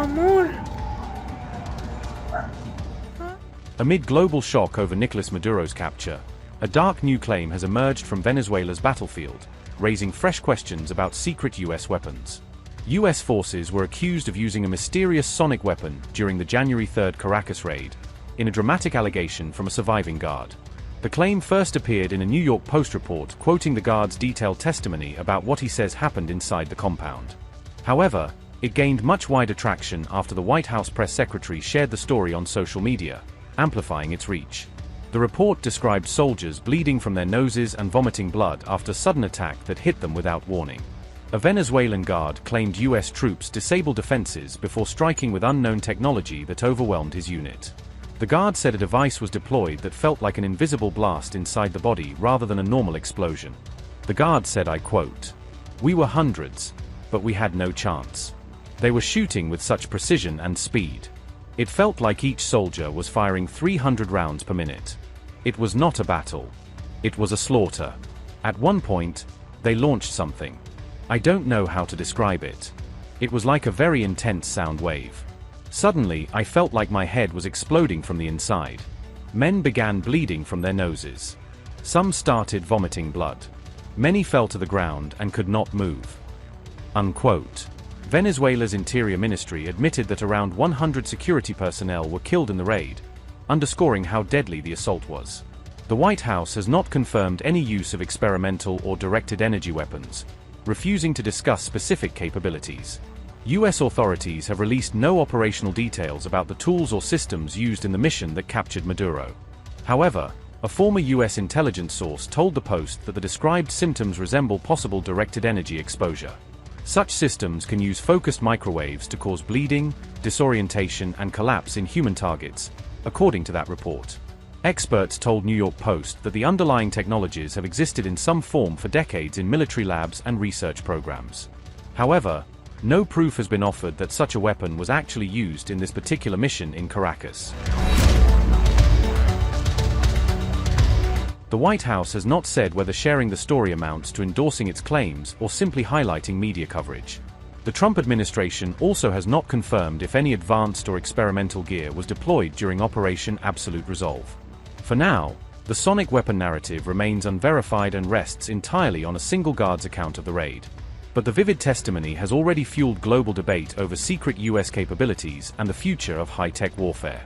Amor. Amid global shock over Nicolas Maduro's capture, a dark new claim has emerged from Venezuela's battlefield, raising fresh questions about secret US weapons. US forces were accused of using a mysterious sonic weapon during the January 3 Caracas raid, in a dramatic allegation from a surviving guard. The claim first appeared in a New York Post report quoting the guard's detailed testimony about what he says happened inside the compound. However, it gained much wider traction after the White House press secretary shared the story on social media, amplifying its reach. The report described soldiers bleeding from their noses and vomiting blood after a sudden attack that hit them without warning. A Venezuelan guard claimed US troops disabled defenses before striking with unknown technology that overwhelmed his unit. The guard said a device was deployed that felt like an invisible blast inside the body rather than a normal explosion. The guard said, I quote, "We were hundreds, but we had no chance. They were shooting with such precision and speed. It felt like each soldier was firing 300 rounds per minute. It was not a battle. It was a slaughter. At one point, they launched something. I don't know how to describe it. It was like a very intense sound wave. Suddenly, I felt like my head was exploding from the inside. Men began bleeding from their noses. Some started vomiting blood. Many fell to the ground and could not move." Unquote. Venezuela's Interior Ministry admitted that around 100 security personnel were killed in the raid, underscoring how deadly the assault was. The White House has not confirmed any use of experimental or directed energy weapons, refusing to discuss specific capabilities. US authorities have released no operational details about the tools or systems used in the mission that captured Maduro. However, a former US intelligence source told the Post that the described symptoms resemble possible directed energy exposure. Such systems can use focused microwaves to cause bleeding, disorientation, and collapse in human targets, according to that report. Experts told New York Post that the underlying technologies have existed in some form for decades in military labs and research programs. However, no proof has been offered that such a weapon was actually used in this particular mission in Caracas. The White House has not said whether sharing the story amounts to endorsing its claims or simply highlighting media coverage. The Trump administration also has not confirmed if any advanced or experimental gear was deployed during Operation Absolute Resolve. For now, the sonic weapon narrative remains unverified and rests entirely on a single guard's account of the raid. But the vivid testimony has already fueled global debate over secret US capabilities and the future of high-tech warfare.